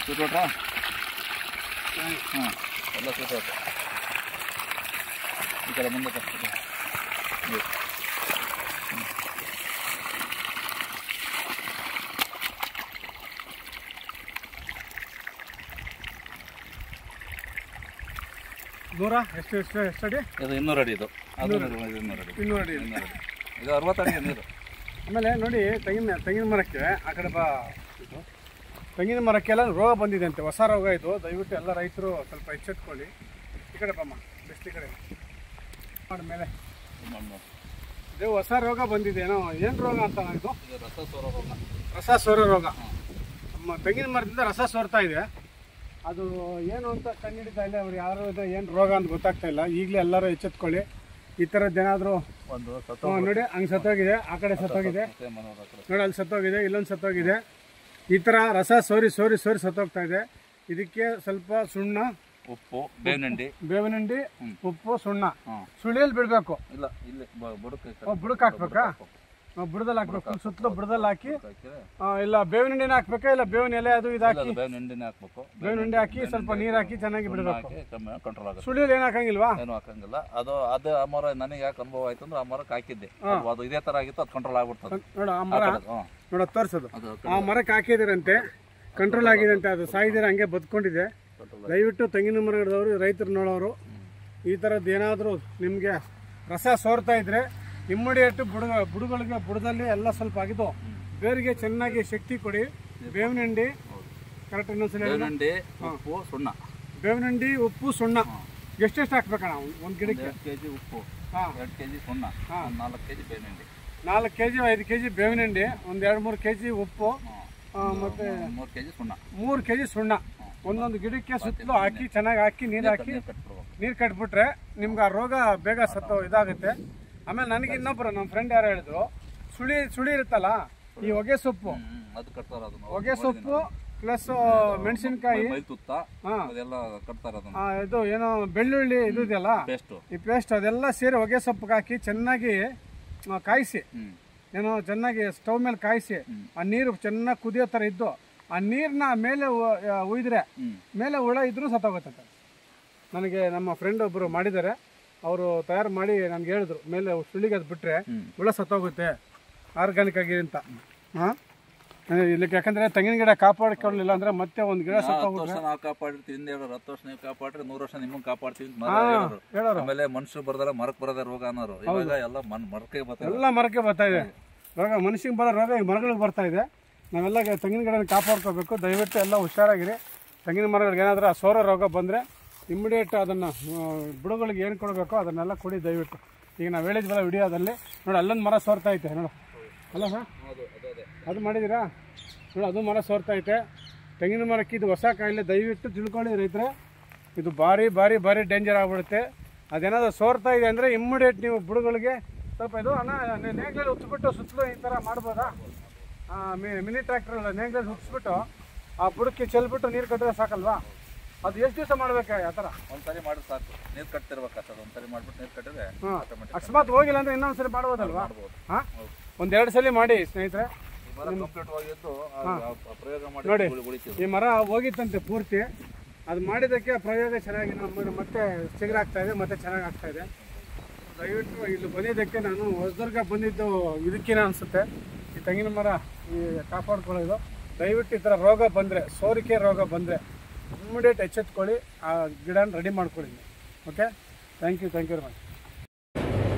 ಸೂಟೋಟ ಎಲ್ಲ ಸೂಟೋಟ. ಈ ಕಡೆ ಮುಂದೆ ಬರ್ತದೆ. ಎಷ್ಟು ಅಡಿ? ಇದು 200 ಅಡಿ. ಇದು 200 ಅಡಿ. ಇದು 60 ಅಡಿ ನೀರು. ಆಮೇಲೆ ನೋಡಿ ತೆಂಗಿನ ಮರಕ್ಕೆ ಆ ಕಡೆ ತೆಂಗಿನ ಮರಕ್ಕೆಲ್ಲ ರೋಗ ಬಂದಿದೆ ಅಂತೆ, ಹೊಸ ರೋಗ ಇದು. ದಯವಿಟ್ಟು ಎಲ್ಲ ರೈತರು ಸ್ವಲ್ಪ ಎಚ್ಚೆತ್ಕೊಳ್ಳಿ. ಈ ಕಡೆ ಬಮ್ಮ, ಬೆಸ್ಟ್ ಈ ಕಡೆ ಮೇಲೆ ಇದು ಹೊಸ ರೋಗ ಬಂದಿದೆ. ಏನೋ ಏನು ರೋಗ ಅಂತ ಇದು? ರಸ ಸೋರೋ ರೋಗ. ನಮ್ಮ ತೆಂಗಿನ ಮರದಿಂದ ರಸ ಸೋರ್ತಾ ಇದೆ. ಅದು ಏನು ಅಂತ ಕಂಡುಹಿಡಿತಾ ಇಲ್ಲ ಅವ್ರು, ಯಾರು ಏನು ರೋಗ ಅಂತ ಗೊತ್ತಾಗ್ತಾ ಇಲ್ಲ. ಈಗಲೇ ಎಲ್ಲರೂ ಎಚ್ಚೆತ್ಕೊಳ್ಳಿ. ಈ ಥರದ್ದು ಏನಾದರೂ ನೋಡಿ, ಹಂಗೆ ಸತ್ತೋಗಿದೆ, ಆ ಕಡೆ ಸತ್ತೋಗಿದೆ ನೋಡಿ, ಅಲ್ಲಿ ಸತ್ತೋಗಿದೆ, ಇಲ್ಲೊಂದು ಸತ್ತೋಗಿದೆ. ಈ ಥರ ರಸ ಸೋರಿ ಸತ್ತೋಗ್ತಾ ಇದೆ. ಇದಕ್ಕೆ ಸ್ವಲ್ಪ ಸುಣ್ಣ, ಉಪ್ಪು, ಬೇವಿನ ಹಿಂಡಿ, ಉಪ್ಪು, ಸುಣ್ಣ ಸುಳಿಯಲ್ಲಿ ಬಿಡಬೇಕು. ಇಲ್ಲ ಇಲ್ಲಿ ಬುಡಕ್ಕೆ ಹಾಕ್ಬೇಕಾ? ಬುಡದಲ್ಲಿ ಹಾಕ್ಬೇಕು. ಸುತ್ತಲೂ ಬುಡದಲ್ಲಿ ಹಾಕಿ, ಇಲ್ಲ ಬೇವಿನ ಹಿಂಡಿನ ಹಾಕ್ಬೇಕಾ? ಇಲ್ಲ ಬೇವಿನ ಎಲೆ ಅದು ಇದು ಹಾಕಿ ಬೇವಿನ ಹಿಂಡಿನ ಹಾಕ್ಬೇಕು. ಬೇವಿನ ಹಿಂಡಿ ಹಾಕಿ ಸ್ವಲ್ಪ ನೀರು ಹಾಕಿ ಚೆನ್ನಾಗಿ ಬಿಡಬೇಕು. ಕಂಟ್ರೋಲ್ ಆಗುತ್ತೆ. ಸುಳಿಯಲ್ಲಿ ಏನು ಹಾಕಂಗಿಲ್ವಾ? ಏನು ಹಾಕಂಗಿಲ್ಲ. ಅದು ಆ ಮರ ನನಗೆ ಯಾಕೆ ಅನುಭವ ಆಯ್ತು ಅಂದ್ರೆ, ಆ ಮರಕ್ಕೆ ಹಾಕಿದ್ದೆ, ಅದು ಇದೇ ತರ ಆಗಿತ್ತು, ಅದು ಕಂಟ್ರೋಲ್ ಆಗ್ಬಿಡ್ತದೆ. ನೋಡ ಆ ಮರ ನೋಡ ತೋರಿಸೋದು, ಆ ಮರಕ್ಕೆ ಹಾಕಿದಿರಂತೆ, ಕಂಟ್ರೋಲ್ ಆಗಿದೆ ಅಂತೆ. ಅದು ಸಾಯಿದಿರ ಹಂಗೆ ಬದುಕೊಂಡಿದೆ. ದಯವಿಟ್ಟು ತೆಂಗಿನ ಮರದವರು, ರೈತರು ನೋಡೋರು, ಈ ಥರದ್ದು ಏನಾದರೂ ನಿಮಗೆ ರಸ ಸೋರ್ತಾ ಇದ್ರೆ ಇಮ್ಮಿಡಿಯೇಟ್ ಬುಡಗಳಿಗೆ, ಬುಡದಲ್ಲಿ ಎಲ್ಲ ಸ್ವಲ್ಪ ಆಗಿದ್ದು ಬೇರಿಗೆ ಚೆನ್ನಾಗಿ ಶಕ್ತಿ ಕೊಡಿ. ಬೇವಿನ ಹಿಂಡಿ ಕರೆಕ್ಟ್ ಇನ್ನೊಂದ್ಸಲ. ಬೇವಿನ ಹಿಂಡಿ, ಉಪ್ಪು, ಸುಣ್ಣ. ಬೇವಿನ ಹಿಂಡಿ, ಉಪ್ಪು, ಸುಣ್ಣ ಎಷ್ಟೆಷ್ಟು ಹಾಕ್ಬೇಕಣ್ಣ ಒಂದು ಗಿಡಕ್ಕೆ? 2 kg ಉಪ್ಪು, 2 kg ಸುಣ್ಣ, 4 kg ಬೇವಿನ ಹಿಂಡಿ. 4 kg 5 kg ಬೇವಿನ ಹಿಂಡಿ, ಒಂದು 2-3 kg ಉಪ್ಪು, ಮತ್ತೆ 3 kg ಸುಣ್ಣ. 3 kg ಸುಣ್ಣ ಒಂದೊಂದು ಗಿಡಕ್ಕೆ ಸುತ್ತಲೂ ಹಾಕಿ, ಚೆನ್ನಾಗಿ ಹಾಕಿ, ನೀರು ಹಾಕಿ, ನೀರು ಕಟ್ಬಿಟ್ರೆ ನಿಮ್ಗೆ ಆ ರೋಗ ಬೇಗ ಇದಾಗುತ್ತೆ. ಆಮೇಲೆ ನನಗೆ ಇನ್ನೊಬ್ರು ನಮ್ಮ ಫ್ರೆಂಡ್ ಯಾರು ಹೇಳಿದ್ರು, ಸುಳಿ ಇರುತ್ತಲ್ಲ, ಈ ಹೊಗೆ ಸೊಪ್ಪು, ಹೊಗೆ ಸೊಪ್ಪು ಪ್ಲಸ್ ಮೆಣಸಿನ್ಕಾಯಿ, ಇದು ಏನೋ ಬೆಳ್ಳುಳ್ಳಿ ಇದು ಇದೆಯಲ್ಲ, ಈ ಪೇಸ್ಟ್ ಅದೆಲ್ಲ ಸೇರಿ ಹೊಗೆ ಸೊಪ್ಪಿಗೆ ಹಾಕಿ ಚೆನ್ನಾಗಿ ಕಾಯಿಸಿ, ಏನೋ ಚೆನ್ನಾಗಿ ಸ್ಟವ್ ಮೇಲೆ ಕಾಯಿಸಿ, ಆ ನೀರು ಚೆನ್ನಾಗಿ ಕುದಿಯೋ ಥರ ಇದ್ದು ಆ ನೀರನ್ನ ಮೇಲೆ ಉಯ್ದ್ರೆ ಮೇಲೆ ಹುಳ ಇದ್ರೂ ಸತ್ತೋಗುತ್ತೆ. ನನಗೆ ನಮ್ಮ ಫ್ರೆಂಡ್ ಒಬ್ಬರು ಮಾಡಿದ್ದಾರೆ, ಅವರು ತಯಾರು ಮಾಡಿ ನನಗೆ ಹೇಳಿದ್ರು, ಮೇಲೆ ಸುಳಿಗೆ ಅದು ಬಿಟ್ಟರೆ ಹುಳ ಸತ್ತೋಗುತ್ತೆ ಆರ್ಗ್ಯಾನಿಕ್ ಆಗಿ ಅಂತ. ಹಾಂ, ಇಲ್ಲಿಗೆ ಯಾಕಂದರೆ ತೆಂಗಿನ ಗಿಡ ಕಾಪಾಡಿಕೊಳ್ಳಲಿಲ್ಲ ಅಂದರೆ ಮತ್ತೆ ಒಂದು ಗಿಡ ಸತ್ತೋಗುತ್ತೆ. ನಾವು ಕಾಪಾಡಿರ್ತೀವಿ, 10 ವರ್ಷ ನೀವು ಕಾಪಾಡ್ರಿ, 100 ವರ್ಷ ನಿಮ್ಮನ್ನು ಕಾಪಾಡ್ತೀವಿ ಹೇಳೋರು. ಆಮೇಲೆ ಮನುಷ್ಯರು ಬರ್ದಾರ ಮರಕ್ಕೆ ಬರೋದ ರೋಗ ಅನ್ನೋರು. ಇವಾಗ ಎಲ್ಲ ಮರಕ್ಕೆ ಬರ್ತಾ ಇದೆ, ಎಲ್ಲ ಮರಕ್ಕೆ ಬರ್ತಾ ಇದೆ ರೋಗ. ಮನುಷ್ಯಗೆ ಬರೋ ರೋಗ ಈಗ ಮರಗಳಿಗೆ ಬರ್ತಾ ಇದೆ. ನಾವೆಲ್ಲ ತೆಂಗಿನ ಗಿಡನ ಕಾಪಾಡ್ಕೋಬೇಕು. ದಯವಿಟ್ಟು ಎಲ್ಲ ಹುಷಾರಾಗಿರಿ. ತೆಂಗಿನ ಮರಗಳಿಗೆ ಏನಾದರೂ ಸೌರ ರೋಗ ಬಂದರೆ ಇಮ್ಮಿಡಿಯೇಟ್ ಅದನ್ನು ಬುಡಗಳಿಗೆ ಏನು ಕೊಡಬೇಕೋ ಅದನ್ನೆಲ್ಲ ಕೊಡಿ ದಯವಿಟ್ಟು. ಈಗ ನಾವು ಹೇಳಿದ್ವಲ್ಲ ವಿಡಿಯೋದಲ್ಲಿ ನೋಡಿ, ಅಲ್ಲೊಂದು ಮರ ಸೋರ್ತಾ ಐತೆ ನೋಡು, ಅಲ್ಲ ಸರ್? ಅದು ಮಾಡಿದ್ದೀರಾ ನೋಡಿ, ಅದು ಮರ ಸೋರ್ತಾ ಐತೆ. ತೆಂಗಿನ ಮರಕ್ಕೆ ಇದು ಹೊಸ ಕಾಯಿಲೆ, ದಯವಿಟ್ಟು ತಿಳ್ಕೊಳ್ಳಿ ರೈತರೆ. ಇದು ಭಾರಿ ಭಾರಿ ಭಾರಿ ಡೇಂಜರ್ ಆಗಿಬಿಡುತ್ತೆ. ಅದೇನಾದರೂ ಸೋರ್ತಾ ಇದೆ ಅಂದರೆ ಇಮ್ಮಿಡಿಯೇಟ್ ನೀವು ಬುಡಗಳಿಗೆ ಸ್ವಲ್ಪ ಇದು ನೇಗ್ಲಲ್ಲಿ ಹುಚ್ಚಿಬಿಟ್ಟು ಸುತ್ತಲೂ ಈ ಥರ ಮಾಡ್ಬೋದಾ? ಮಿನಿ ಟ್ರ್ಯಾಕ್ಟ್ರಲ್ಲ ನೇಗ್ಲಲ್ಲಿ ಹುಚ್ಚಿಬಿಟ್ಟು ಆ ಬುಡಕ್ಕೆ ಚೆಲ್ಬಿಟ್ಟು ನೀರು ಕಟ್ಟಿದ್ರೆ ಸಾಕಲ್ವಾ? ಅದು ಎಷ್ಟು ದಿವಸ ಮಾಡ್ಬೇಕು ಆ ಥರ? ಒಂದ್ಸರಿ ಮಾಡಿದ್ರೆ ಸಾಕು, ನೀರು ಕಟ್ತಿರ್ಬೇಕಾಗ್ತದೆ. ಒಂದ್ಸರಿ ಮಾಡ್ಬಿಟ್ಟು ನೀರು ಕಟ್ಟಿದ್ರೆ ಅಕಸ್ಮಾತ್ ಹೋಗಿಲ್ಲ ಅಂದರೆ ಇನ್ನೊಂದ್ಸರಿ ಮಾಡ್ಬೋದಲ್ವಾ? ಹಾಂ, ಒಂದೆರಡು ಸಲ ಮಾಡಿ ಸ್ನೇಹಿತರೆ. ನೋಡಿ, ಈ ಮರ ಹೋಗಿತ್ತಂತೆ ಪೂರ್ತಿ. ಅದು ಮಾಡಿದ್ದಕ್ಕೆ ಪ್ರಯೋಗ ಚೆನ್ನಾಗಿ ಮತ್ತೆ ಚಿಗುರಾಗ್ತಾ ಇದೆ, ಮತ್ತೆ ಚೆನ್ನಾಗಿ ಆಗ್ತಾ ಇದೆ. ದಯವಿಟ್ಟು ಇಲ್ಲಿ ಬಂದಿದ್ದಕ್ಕೆ ನಾನು ಹೊಸದುರ್ಗ ಬಂದಿದ್ದು ಇದಕ್ಕಿನ ಅನಿಸುತ್ತೆ. ಈ ತೆಂಗಿನ ಮರ ಈ ಕಾಪಾಡ್ಕೊಳ್ಳೋದು. ದಯವಿಟ್ಟು ಈ ಥರ ರೋಗ ಬಂದರೆ, ಸೋರಿಕೆ ರೋಗ ಬಂದರೆ ಇಮ್ಮಿಡಿಯೇಟ್ ಎಚ್ಚೆತ್ಕೊಳ್ಳಿ, ಆ ಗಿಡನ ರೆಡಿ ಮಾಡ್ಕೊಳ್ಳಿ. Okay, thank you very much.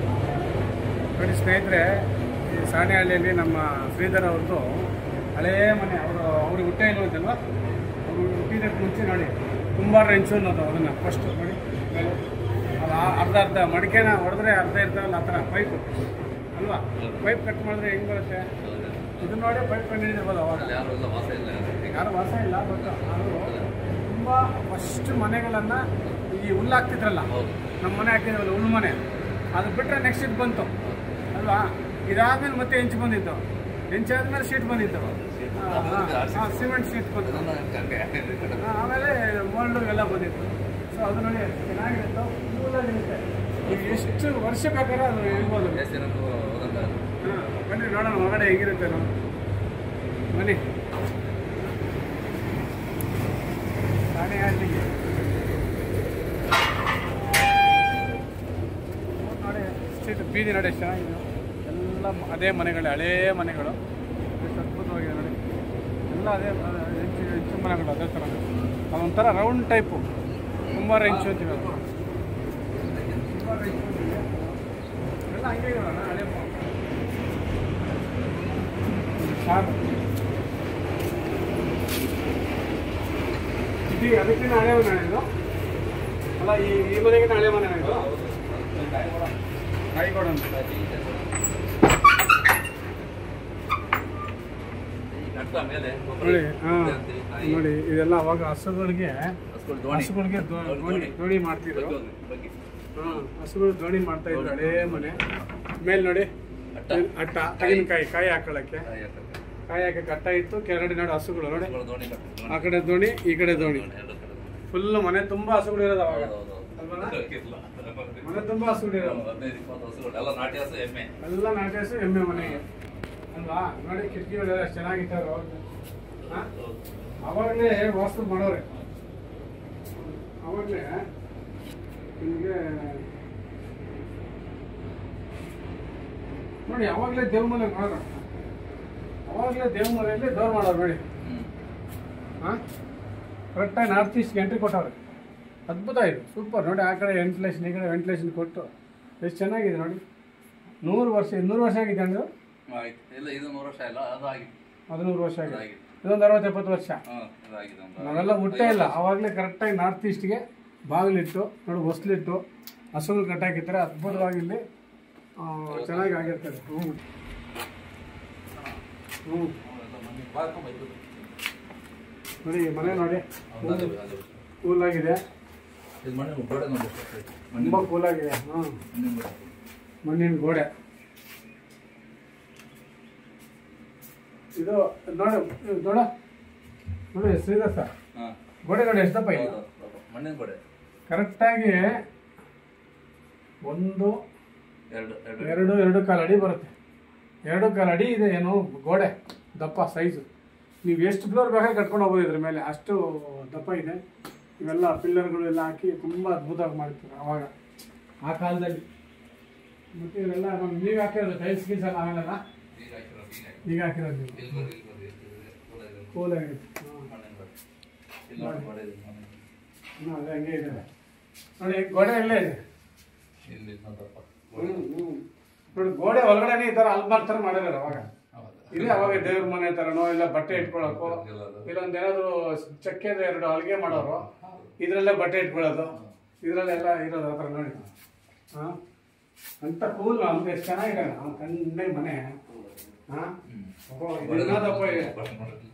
ನೋಡಿ ಸ್ನೇಹಿತರೆ, ಈ ಸಾಣೆಹಳ್ಳಿಯಲ್ಲಿ ನಮ್ಮ ಶ್ರೀಧರ್ ಅವ್ರದ್ದು ಹಳೇ ಮನೆ. ಅವ್ರಿಗೆ ಹುಟ್ಟೇ ಇಲ್ವಂತಲ್ವ? ಅವರು ಹುಟ್ಟಿದಕ್ಕೆ ಮುಂಚೆ ನೋಡಿ ತುಂಬ ರೆಂಚು ಅನ್ನೋದು. ಅದನ್ನು ಫಸ್ಟ್ ನೋಡಿ, ಅದು ಅರ್ಧ ಮಡಿಕೆನ ಹೊಡೆದ್ರೆ ಅರ್ಧ ಇರ್ತಾವಲ್ಲ ಆ ಥರ ಪೈಪು ಅಲ್ವಾ? ಪೈಪ್ ಕಟ್ ಮಾಡಿದ್ರೆ ಹೆಂಗೆ ಬರುತ್ತೆ? ಇದು ನೋಡಿ ಪೈಪ್ ಕಂಡಿದ್ದೀವಲ್ಲ, ಅವಾಗ ಯಾರು ವಾಸ ಇಲ್ಲ. ಬಟ್ ಅದು ತುಂಬ ಫಸ್ಟ್ ಮನೆಗಳನ್ನು ಈ ಹುಲ್ಲು ಹಾಕ್ತಿದ್ರಲ್ಲ, ನಮ್ಮ ಮನೆ ಹಾಕಿದ್ರಲ್ಲ ಹುಲ್ಲು ಮನೆ, ಅದು ಬಿಟ್ಟರೆ ನೆಕ್ಸ್ಟ್ ಇದು ಬಂತು ಅಲ್ವಾ? ಇದಾದ್ಮೇಲೆ ಮತ್ತೆ ಹೆಂಚು ಬಂದಿತ್ತು, ಹೆಂಚಾದ್ಮೇಲೆ ಶೀಟ್ ಬಂದಿತ್ತು, ಸಿಮೆಂಟ್ ಶೀಟ್ ಬಂತು, ಆಮೇಲೆ ಮರಳು ಎಲ್ಲ ಬಂದಿತ್ತು. ಸೊ ಅದು ನೋಡಿ ಚೆನ್ನಾಗಿತ್ತು, ಕೂಲಾಗಿರುತ್ತೆ. ಈಗ ಎಷ್ಟು ವರ್ಷ ಬೇಕಾದ್ರೆ ಅದು ಇರ್ಬೋದು. ಬನ್ನಿ ನೋಡೋಣ ಹೊರಗಡೆ ಹೇಗಿರುತ್ತೆ ನಾವು. ಬನ್ನಿ ಸಾಣೆಹಳ್ಳಿಗೆ ನೋಡಿ, ಸ್ಟ್ರೀಟ್ ಬೀದಿ ನೋಡಿ ಎಷ್ಟು ಚೆನ್ನಾಗಿದೆ. ಎಲ್ಲ ಅದೇ ಮನೆಗಳು, ಹಳೇ ಮನೆಗಳು, ಎಷ್ಟು ಅದ್ಭುತವಾಗಿದೆ ನೋಡಿ. ಎಲ್ಲ ಅದೇ ಹೆಂಚು ಮನೆಗಳು ಅದೇ ಥರ. ಅದೊಂಥರ ರೌಂಡ್ ಟೈಪು, ತುಂಬ ರೆಂಚು ಅಂತೀವಿ ಅದು. ತುಂಬ ರೆಂಚು ಅಂತೀವಿ ಎಲ್ಲ ಹಂಗೆ ಇರೋಣ. ಹಳೆ ಸಾಕು ಇದು, ಅದಕ್ಕಿಂತ ಹಳೆ ಮನೆ ಇದು ಅಲ್ಲ? ಈ ಮನೆಗಿಂತ ಹಳೆ ಮನೆ ಇದು. ಕಾಯಿಗೋಡ ಅಂತ ನೋಡಿ. ಹಾಂ ನೋಡಿ, ಇದೆಲ್ಲ ಅವಾಗ ಹಸುಗಳಿಗೆ ದೋಣಿ ಮಾಡ್ತಿದ್ರು. ಹಾಂ, ಹಸುಗಳು ದೋಣಿ ಮಾಡ್ತಾ ಇದ್ರು. ಹಳೇ ಮನೆ ಮೇಲೆ ನೋಡಿ ಅಟ್ಟ, ತೆಂಗಿನಕಾಯಿ ಕಾಯಿ ಹಾಕೊಳ್ಳೋಕ್ಕೆ, ಕಾಯಿ ಹಾಕಕ್ಕೆ ಅಟ್ಟ ಇತ್ತು. ಕೆಳಗಡೆ ನೋಡಿ ಹಸುಗಳು ನೋಡಿ, ಆ ಕಡೆ ದೋಣಿ ಈ ಕಡೆ ದೋಣಿ. ಫುಲ್ ಮನೆ ತುಂಬ ಹಸುಗಳು ಇರೋದು ಅವಾಗ ಅಲ್ವಾ? ಮನೆ ತುಂಬ ಹಸುಗಳು ಇರೋದು, ಎಲ್ಲ ನಾಟಿ ಹಸು ಎಮ್ಮೆ ಮನೆಗೆ ಅಲ್ವಾ? ನೋಡಿ ಕಿಟಕಿಗಳೆಲ್ಲ ಚೆನ್ನಾಗಿಟ್ಟಾರ. ಅವಾಗಲೇ ವಾಸ್ತು ಮಾಡೋರೆ, ಅವಾಗಲೇ ನಿಮಗೆ ನೋಡಿ, ಅವಾಗಲೇ ದೇವ್ರ ಮನೆ ಮಾಡೋರು, ಅವಾಗಲೇ ದೇವ್ರ ಮನೆಯಲ್ಲಿ ದೇವ್ರು ಮಾಡೋರು ನೋಡಿ. ಹಾಂ, ಕರೆಕ್ಟಾಗಿ ನಾರ್ತ್ ಈಸ್ಟ್ಗೆ ಎಂಟ್ರಿ ಕೊಟ್ಟವ್ರೆ. ಅದ್ಭುತ ಇದು, ಸೂಪರ್ ನೋಡಿ. ಆ ಕಡೆ ವೆಂಟಿಲೇಷನ್, ಈ ಕಡೆ ವೆಂಟಿಲೇಷನ್ ಕೊಟ್ಟು ಎಷ್ಟು ಚೆನ್ನಾಗಿದೆ ನೋಡಿ. 200 ವರ್ಷ ಆಗಿದೆ ಅಂದ್ರೆ ಇದು 100 ವರ್ಷ ಇಲ್ಲ, ಅದು 100 ವರ್ಷ ಆಗಿದೆ. ಇದೊಂದು 60-70 ವರ್ಷ. ನಾವೆಲ್ಲ ಹುಟ್ಟೇ ಇಲ್ಲ. ಆವಾಗಲೇ ಕರೆಕ್ಟಾಗಿ ನಾರ್ತ್ ಈಸ್ಟ್ಗೆ ಬಾಗಿಲಿಟ್ಟು ನೋಡಿ, ಹೊಸ್ಲಿಟ್ಟು ಹಸುಗಳು ಕಟ್ಟಾಕಿರ್ತಾರೆ. ಅದ್ಭುತವಾಗಿ ಇಲ್ಲಿ ಚೆನ್ನಾಗಿ ಆಗಿರ್ತದೆ. ನೋಡಿ ಮನೆ ನೋಡಿ, ಕೂಲಾಗಿದೆ, ತುಂಬ ಕೂಲಾಗಿದೆ. ಹಾಂ, ಮಣ್ಣಿನ ಗೋಡೆ ಇದು ನೋಡಿ. ನೋಡಿ ಶ್ರೀಧರ್ ಸರ್, ಗೋಡೆ ನೋಡಿ ಎಷ್ಟಪ್ಪ ಇದೆ. ಮಣ್ಣಿನ ಗೋಡೆ ಕರೆಕ್ಟಾಗಿ 2.25 ಅಡಿ ಬರುತ್ತೆ. 2.25 ಅಡಿ ಇದೆ ಏನು ಗೋಡೆ, ದಪ್ಪ ಸೈಜು. ನೀವು ಎಷ್ಟು ಫ್ಲೋರ್ ಬೇಕಾದ್ರೆ ಕಟ್ಕೊಂಡು ಹೋಗ್ಬೋದು ಇದ್ರ ಮೇಲೆ, ಅಷ್ಟು ದಪ್ಪ ಇದೆ. ಇವೆಲ್ಲ ಪಿಲ್ಲರ್ಗಳು ಎಲ್ಲ ಹಾಕಿ ತುಂಬ ಅದ್ಭುತವಾಗಿ ಮಾಡ್ತಾರೆ ಅವಾಗ ಆ ಕಾಲದಲ್ಲಿ. ಮತ್ತು ಇವೆಲ್ಲ ನೀವು ಹಾಕಿರೋದು ಟೈಲ್ಸ್ ಗೀಲ್ಸ್ ಎಲ್ಲ ಆಮೇಲೆಲ್ಲ ಈಗ ಹಾಕಿರೋದು ಕೂಲಾಗಿರುತ್ತೆ. ಹಾಂ, ಅದೇ ಹಂಗೆ ಇದೆ ನೋಡಿ. ಗೋಡೆ ಎಲ್ಲೇ ಇದೆ ನೋಡಿ, ಗೋಡೆ ಒಳಗಡೆ ಈ ಥರ ಅಲ್ಬಾರ್ ಥರ ಮಾಡಿರೋರು ಅವಾಗ. ಇದೆ ಅವಾಗ ದೇವ್ರ ಮನೆ ತರನೋ ಇಲ್ಲ ಬಟ್ಟೆ ಇಟ್ಕೊಳಕ್ಕೋ ಇಲ್ಲೊಂದು ಏನಾದ್ರು ಚಕ್ಕೆದ 2 ಹಲ್ಗೆ ಮಾಡೋರು ಇದ್ರಲ್ಲೇ ಬಟ್ಟೆ ಇಟ್ಕೊಳ್ಳೋದು ಇದ್ರಲ್ಲೆಲ್ಲ ಇರೋದು ಆ ಥರ ನೋಡಿ ಹಾಂ ಅಂತ ಕೂಲ್ ನಮ್ಗೆ ಎಷ್ಟು ಚೆನ್ನಾಗಿದೆ ಅವ್ನು ಕಣ್ಣೆ ಮನೆ ಹಾಂ ಇನ್ನೋದಪ್ಪ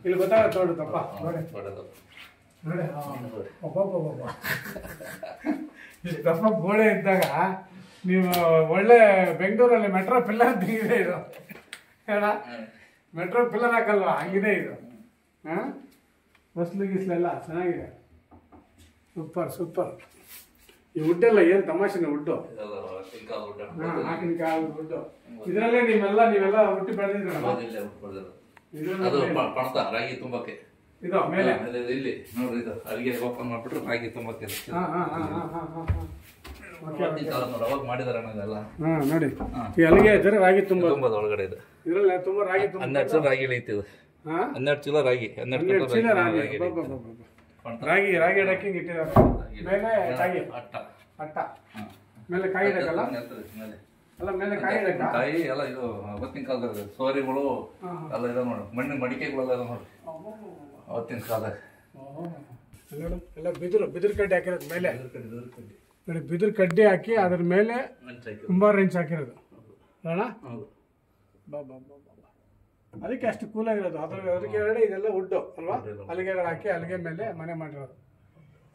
ಇಲ್ಲಿ ಗೊತ್ತಾಗತ್ತೆ ನೋಡಿ ತಪ್ಪ ನೋಡಿ ನೋಡಿ ಒಬ್ಬೊಬ್ಬೊಬ್ಬ ಇಷ್ಟಪ್ಪ ಗೋಡೆ ಇದ್ದಾಗ ನೀವು ಒಳ್ಳೆ ಬೆಂಗಳೂರಲ್ಲಿ ಮೆಟ್ರೋ ಪಿಲ್ಲರ್ ಇದೆ ಇದು ಹೇಳ ಮೆಟ್ರೋ ಪಿಲ್ಲರ್ ಹಾಕಲ್ವಾ ಹಂಗಿದೆ ಇದು ಹಾಂ ಹೊಸ್ಲು ಗಿಸ್ಲೆಲ್ಲ ಚೆನ್ನಾಗಿದೆ ಸೂಪರ್ ಸೂಪರ್ ಈ ವುಡ್ಡೆಲ್ಲ ಏನು ತಮಾಷೆನ ವುಡ್ಡು ಹಾಕಿನಕಾಯಿ ವುಡ್ಡು ಇದರಲ್ಲೇ ನೀವೆಲ್ಲ ಹುಟ್ಟಿ ಬೆಳೆದಿದ್ರಲ್ಲ ರಾಗಿ ತುಂಬಕ್ಕೆ ಇದು ಮೇಲೆ ಇಲ್ಲಿ ನೋಡ್ರಿ ಇದು ಅಲ್ಲಿಗೆ ಓಪನ್ ಮಾಡ್ಬಿಟ್ರೆ ರಾಗಿ ತುಂಬಕ್ಕೆ ಅವಾಗ ಮಾಡಿದಾರೆ ನೋಡಿ ಈ ಅಲ್ಲಿಗೆ ಇದ್ರೆ ರಾಗಿ ತುಂಬದ ಒಳಗಡೆ ಇದೆ ಇದ್ರಲ್ಲಿ ತುಂಬಾ ರಾಗಿ 12 ಚೀಲ ರಾಗಿ ಐತಿ ಇದು 12 ಚೀಲ ರಾಗಿ 12 ಚೀಲ ರಾಗಿ ರಾಗಿ ಅಡಕ್ಕಿ ಇಟ್ಟಿದ್ದಾರೆ ಮೇಲೆ ಕಾಯಿ ಅಟ್ಟ ಮೇಲೆ ಕಾಯಿ ಇಡಕ್ಕಲ್ಲ ಅಲ್ಲ ಮೇಲೆ ಕಾಯಿ ಇಡಕ್ಕ ಕಾಯಿ ಎಲ್ಲ ಇದು ಅವತ್ತಿನ ಕಾಲದ ಸೋರಿಗಳು ಎಲ್ಲ ಇದೆ ನೋಡಿ ಮಣ್ಣಿನ ಮಡಿಕೆಗಳೆಲ್ಲ ಇದೆ ನೋಡಿ ಅವತ್ತಿನ ಕಾಲದಾಗ ಎಲ್ಲ ಬಿದಿರು ಕಡ್ಡಿ ಹಾಕಿರೋದು ಮೇಲೆ ನೋಡಿ ಬಿದಿರು ಕಡ್ಡಿ ಹಾಕಿ ಅದ್ರ ಮೇಲೆ ಕುಂಬಾರ ರೆಂಚ್ ಹಾಕಿರೋದು ಅಣ್ಣ ಅದಕ್ಕೆ ಅಷ್ಟು ಕೂಲಾಗಿರೋದು ಅದಕ್ಕೆ ಎರಡೆ ಇದೆಲ್ಲ ವುಡ್ಡು ಅಲ್ವಾ ಅಲ್ಲಿಗೆಗಳು ಹಾಕಿ ಅಲ್ಲಿಗೆ ಮೇಲೆ ಮನೆ ಮಾಡಿರೋದು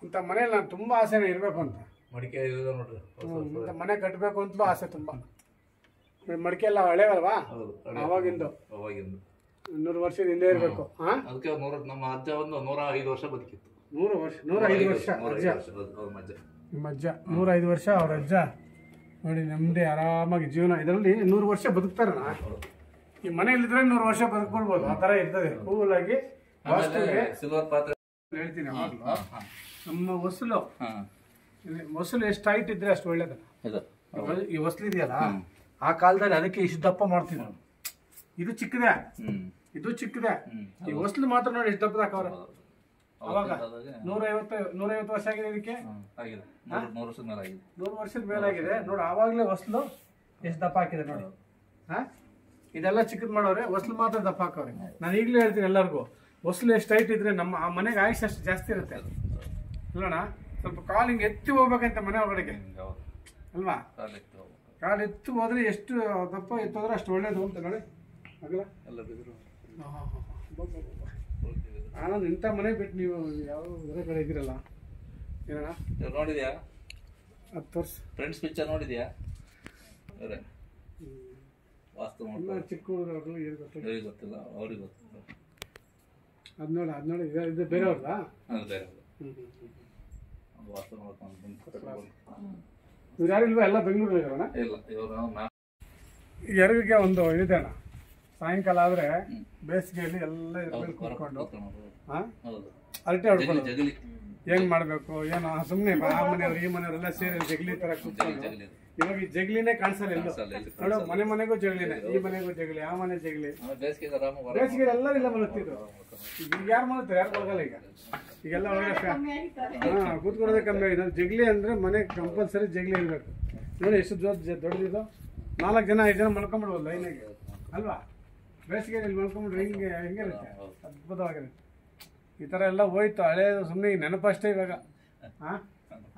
ಇಂಥ ಮನೇಲಿ ನಾನು ತುಂಬ ಆಸೆನೇ ಇರಬೇಕು ಅಂತ ಮಡಿಕೆ ನೋಡ್ರಿ ಇಂಥ ಮನೆ ಕಟ್ಟಬೇಕು ಅಂತಲೂ ಆಸೆ ತುಂಬ ಮಡಿಕೆ ಎಲ್ಲ ಹಳೆವಲ್ವಾ ಅವಾಗಿಂದು 100 ವರ್ಷದ ಹಿಂದೆ ಇರಬೇಕು ಅದಕ್ಕೆ ನಮ್ಮ ಅಜ್ಜ ಒಂದು 105 ವರ್ಷ ಬದುಕಿತ್ತು 105 ವರ್ಷ ನಿಮ್ಮ ಅಜ್ಜ 105 ವರ್ಷ ಅವ್ರ ಅಜ್ಜ ನೋಡಿ ನಮ್ಮದೇ ಆರಾಮಾಗಿ ಜೀವನ ಇದರಲ್ಲಿ 100 ವರ್ಷ ಬದುಕ್ತಾರಣ ಈ ಮನೆಯಲ್ಲಿದ್ರೆ 100 ವರ್ಷ ಬದುಕೊಳ್ಬೋದು ಆ ಥರ ಇರ್ತದೆ ಕೂಲಾಗಿ ಸಿಲ್ವರ್ ಪಾತ್ರೆ ಹೇಳ್ತೀನಿ ನಮ್ಮ ಹೊಸಲು ಎಷ್ಟು ಹೈಟ್ ಇದ್ರೆ ಅಷ್ಟು ಒಳ್ಳೇದ ಈ ಹೊಸಲು ಇದೆಯಲ್ಲ ಆ ಕಾಲದಲ್ಲಿ ಅದಕ್ಕೆ ಇಷ್ಟು ದಪ್ಪ ಮಾಡ್ತಿದ್ರು ಇದು ಚಿಕ್ಕದೆ ಈ ಹೊಸಲು ಮಾತ್ರ ನೋಡಿ ಎಷ್ಟು ದಪ್ಪದ ಹಾಕವ್ರೆ ಅವಾಗ 150 ವರ್ಷ ಆಗಿದೆ ಇದಕ್ಕೆ 100 ವರ್ಷದ ಮೇಲಾಗಿದೆ ನೋಡಿ ಆವಾಗಲೇ ಹೊಸಲು ಎಷ್ಟು ದಪ್ಪ ಹಾಕಿದೆ ನೋಡಿ ಇದೆಲ್ಲ ಚಿಕ್ಕದ್ ಮಾಡೋರೆ ಹೊಸಲು ಮಾತ್ರ ದಪ್ಪ ಹಾಕವ್ರೆ ನಾನು ಈಗಲೂ ಹೇಳ್ತೀನಿ ಎಲ್ಲರಿಗೂ ಹೊಸಲು ಎಷ್ಟು ಹೈಟ್ ಇದ್ರೆ ನಮ್ಮ ಆ ಮನೆಗೆ ಆಯುಷ್ಯ ಅಷ್ಟು ಜಾಸ್ತಿ ಇರುತ್ತೆ ಅಲ್ಲಣ್ಣ ಸ್ವಲ್ಪ ಕಾಲು ಹಿಂಗೆ ಎತ್ತಿ ಹೋಗ್ಬೇಕಂತ ಮನೆ ಒಳಗಡೆಗೆ ಅಲ್ವಾ ಕಾಲು ಎತ್ತು ಹೋದ್ರೆ ಎಷ್ಟು ದಪ್ಪ ಎತ್ತೋದ್ರೆ ಅಷ್ಟು ಒಳ್ಳೇದು ಅಂತ ನೋಡಿ ಆಗಲ್ಲ ಆನಂದ್ ಇಂಥ ಮನೆ ಬಿಟ್ಟು ನೀವು ಯಾವ ಬೇರೆ ಕಡೆ ಇದ್ದೀರಲ್ಲ ಏನಣ್ಣ ನೋಡಿದ್ಯಾ 10 ವರ್ಷ ಫ್ರೆಂಡ್ಸ್ ಪಿಕ್ಚರ್ ನೋಡಿದ್ಯಾ ವಾಸ್ತು ಚಿಕ್ಕ ಹುಡುಗರು ಏನು ಗೊತ್ತಿಲ್ಲ ಅವ್ರಿಗೆ ಗೊತ್ತಿಲ್ಲ ಅದ್ ನೋಡಿ ಇದು ಬೇರೆಯವ್ರದಾ ವಾಸ್ತು ನೋಡ್ಕೊಂಡು ಇವ್ರು ಯಾರು ಇಲ್ವಾ ಎಲ್ಲ ಬೆಂಗಳೂರಲ್ಲಿ ಇರೋಣ ಇಲ್ಲ ಇವರು ಎರವಿಗೆ ಒಂದು ಇದೆ ಅಣ್ಣ ಸಾಯಂಕಾಲ ಆದ್ರೆ ಬೇಸಿಗೆಯಲ್ಲಿ ಎಲ್ಲ ಇದ್ರಲ್ಲಿ ಕೂತ್ಕೊಂಡು ಅರಟೆ ಹೊಡ್ಕೊಂಡು ಏನ್ ಮಾಡ್ಬೇಕು ಏನೋ ಸುಮ್ನೆ ಆ ಮನೆಯವ್ರು ಈ ಮನೆಯವರೆಲ್ಲ ಸೇರಿ ಜಗಲಿ ತರ ಕೂತ್ಕೊಂಡು ಇವಾಗ ಈ ಜಗಲಿನೇ ಕಾಣಿಸಲ್ಲ ನೋಡೋ ಮನೆಗೂ ಜಗಲಿನೇ ಈ ಮನೆಗೂ ಜಗಲಿ ಆ ಮನೆ ಜಗಲಿ ಬೇಸಿಗೆ ಎಲ್ಲರೂ ಇಲ್ಲ ಮಲಗ್ತಿದ್ರು ಈಗ ಯಾರು ಮಲಗ್ತಾರೆ ಯಾರು ಮಲಗಲ್ಲ ಈಗೆಲ್ಲ ಒಳಗೆ ಕೂತ್ಕೊಳ್ಳೋದೇ ಕಮ್ಮಿ ಆಗಿದೆ ಜಗಲಿ ಅಂದ್ರೆ ಮನೆ ಕಂಪಲ್ಸರಿ ಜಗಲಿ ಇರ್ಬೇಕು ನೋಡಿ ಎಷ್ಟು ದೊಡ್ಡದಿದ್ದು 4 ಜನ 5 ಜನ ಮಲ್ಕೊಂಡ್ಬಿಡ್ಬೋದು ಲೈನಾಗೆ ಅಲ್ವಾ ಬೇಸಿಗೆಯಲ್ಲಿ ಮಲ್ಕೊಂಡ್ಬಿಟ್ರೆ ಹೆಂಗಿರುತ್ತೆ ಅದ್ಭುತವಾಗಿರುತ್ತೆ ಈ ಥರ ಎಲ್ಲ ಹೋಯ್ತು ಹಳೇದು ಸುಮ್ಮನೆ ನೆನಪಷ್ಟೇ ಇವಾಗ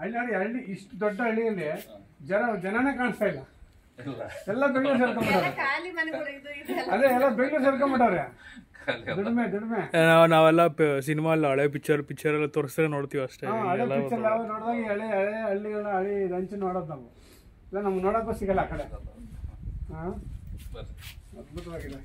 ಹಳ್ಳಿ ಇಷ್ಟು ದೊಡ್ಡ ಹಳ್ಳಿಯಲ್ಲಿ ಜನನೇ ಕಾಣಿಸ್ತಾ ಇಲ್ಲ ಎಲ್ಲ ಬೆಂಗಳೂರು ಸೇರ್ಕೊಂಡ್ಬಿಟ್ಟವ್ರೆ ಅದೇ ಎಲ್ಲ ಬೆಂಗಳೂರು ಸೇರ್ಕೊಂಡ್ಬಿಟ್ಟವ್ರೆ ದುಡಿಮೆ ನಾವೆಲ್ಲ ಸಿನಿಮಾ ಎಲ್ಲ ಹಳೆ ಪಿಕ್ಚರ್ ಎಲ್ಲ ತೋರಿಸಿದ್ರೆ ನೋಡ್ತೀವಿ ಅಷ್ಟೇ ಹಳೆ ಪಿಕ್ಚರ್ ನೋಡಿದಾಗ ಹಳೆ ಹಳ್ಳಿಗಳನ್ನ ಹಳ್ಳಿ ಹಂಚಿ ನೋಡೋದು ನಾವು ಇಲ್ಲ ನಮ್ಗೆ ನೋಡೋಕ್ಕೂ ಸಿಗಲ್ಲ ಆ ಕಡೆ ಅದ್ಭುತವಾಗಿದೆ